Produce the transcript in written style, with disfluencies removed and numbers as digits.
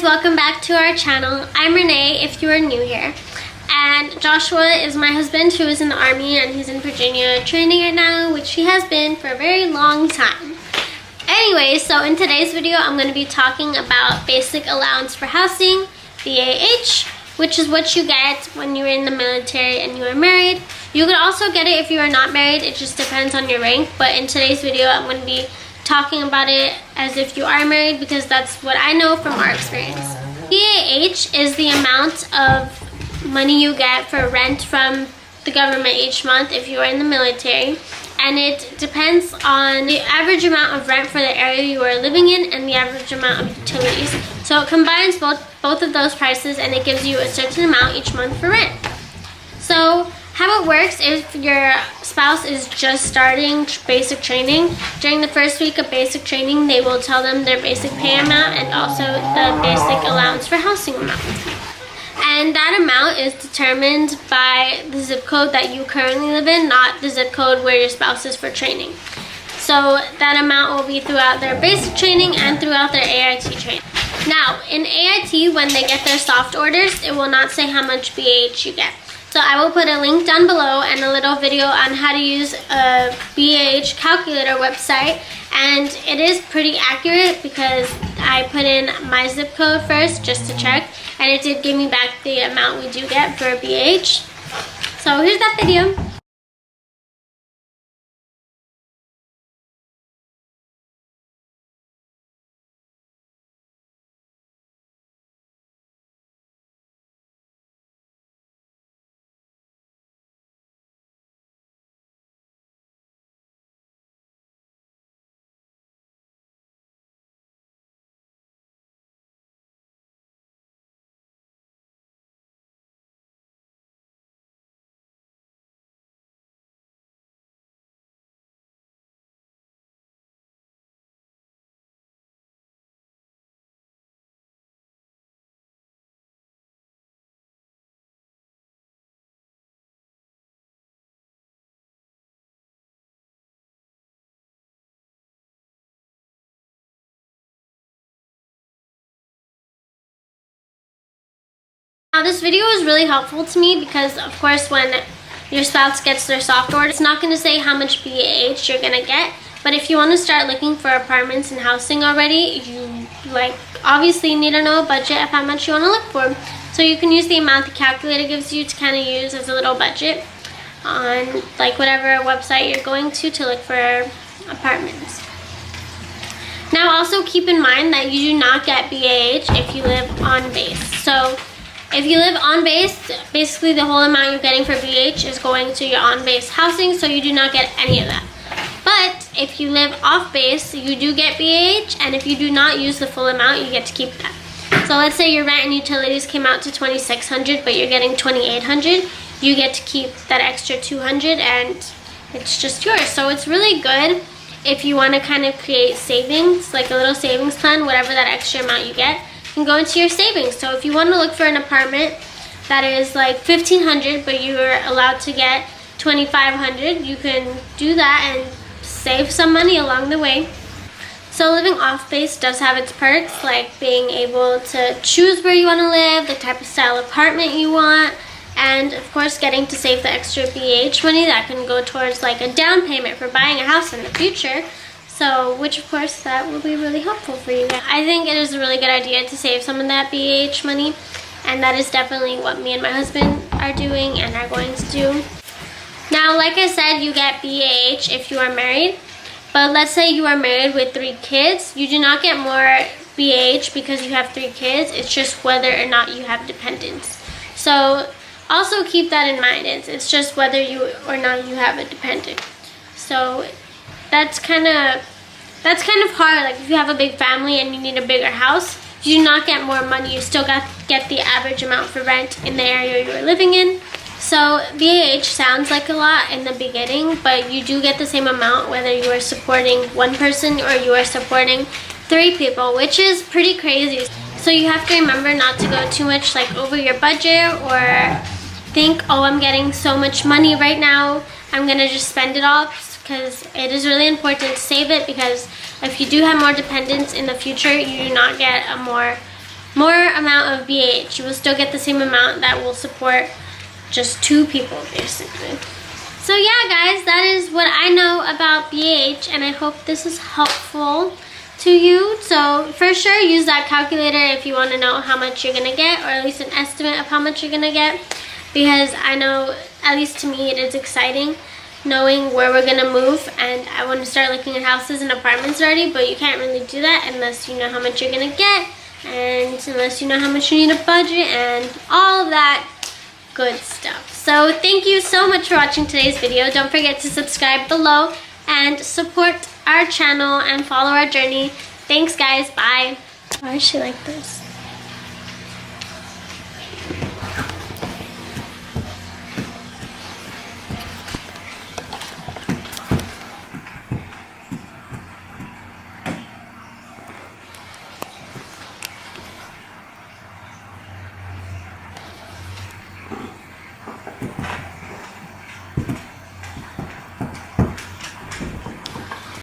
welcome back to our channel. I'm Renee if you are new here. And Joshua is my husband who is in the Army and he's in Virginia training right now, which he has been for a very long time. Anyway, so in today's video I'm going to be talking about basic allowance for housing, BAH, which is what you get when you're in the military and you are married. You could also get it if you are not married, it just depends on your rank, but in today's video I'm going to be talking about it as if you are married because that's what I know from our experience. BAH is the amount of money you get for rent from the government each month if you are in the military, and it depends on the average amount of rent for the area you are living in and the average amount of utilities. So it combines both of those prices and it gives you a certain amount each month for rent. So how it works, if your spouse is just starting basic training, during the first week of basic training, they will tell them their basic pay amount and also the basic allowance for housing amount. And that amount is determined by the zip code that you currently live in, not the zip code where your spouse is for training. So that amount will be throughout their basic training and throughout their AIT training. Now, in AIT, when they get their soft orders, it will not say how much BAH you get. So I will put a link down below and a little video on how to use a BAH calculator website, and it is pretty accurate because I put in my zip code first just to check, and it did give me back the amount we do get for BAH. So here's that video. Now this video is really helpful to me because of course when your spouse gets their soft order, it's not going to say how much BAH you're going to get, but if you want to start looking for apartments and housing already, you obviously need to know a budget of how much you want to look for. So you can use the amount the calculator gives you to kind of use as a little budget on whatever website you're going to look for apartments. Now also keep in mind that you do not get BAH if you live on base. So if you live on base, basically the whole amount you're getting for BAH is going to your on-base housing, so you do not get any of that. But if you live off base, you do get BAH, and if you do not use the full amount, you get to keep that. So let's say your rent and utilities came out to $2,600, but you're getting $2,800, you get to keep that extra $200, and it's just yours. So it's really good if you want to kind of create savings, like a little savings plan, whatever that extra amount you get can go into your savings. So if you want to look for an apartment that is like $1,500 but you are allowed to get $2,500, you can do that and save some money along the way. So living off base does have its perks, like being able to choose where you want to live, the type of style apartment you want, and of course getting to save the extra BAH money that can go towards like a down payment for buying a house in the future. So, which of course that will be really helpful for you. I think it is a really good idea to save some of that BAH money, and that is definitely what me and my husband are doing and are going to do. Now, like I said, you get BAH if you are married, but let's say you are married with 3 kids, you do not get more BAH because you have 3 kids, it's just whether or not you have dependents. So, also keep that in mind, it's just whether you or not you have a dependent. So, that's kind of hard. Like if you have a big family and you need a bigger house, you do not get more money. You still get the average amount for rent in the area you are living in. So BAH sounds like a lot in the beginning, but you do get the same amount whether you are supporting 1 person or you are supporting 3 people, which is pretty crazy. So you have to remember not to go too much over your budget or think, oh, I'm getting so much money right now, I'm gonna just spend it all, because it is really important to save it, because if you do have more dependents in the future, you do not get a more more amount of BH. You will still get the same amount that will support just 2 people basically. So yeah guys, that is what I know about BH, and I hope this is helpful to you. So for sure use that calculator if you want to know how much you're gonna get, or at least an estimate of how much you're gonna get, because I know, at least to me, it is exciting knowing where we're gonna move, and I want to start looking at houses and apartments already, but you can't really do that unless you know how much you're gonna get, and unless you know how much you need a budget and all of that good stuff. So thank you so much for watching today's video. Don't forget to subscribe below and support our channel and follow our journey. Thanks guys, bye. Why is she like this?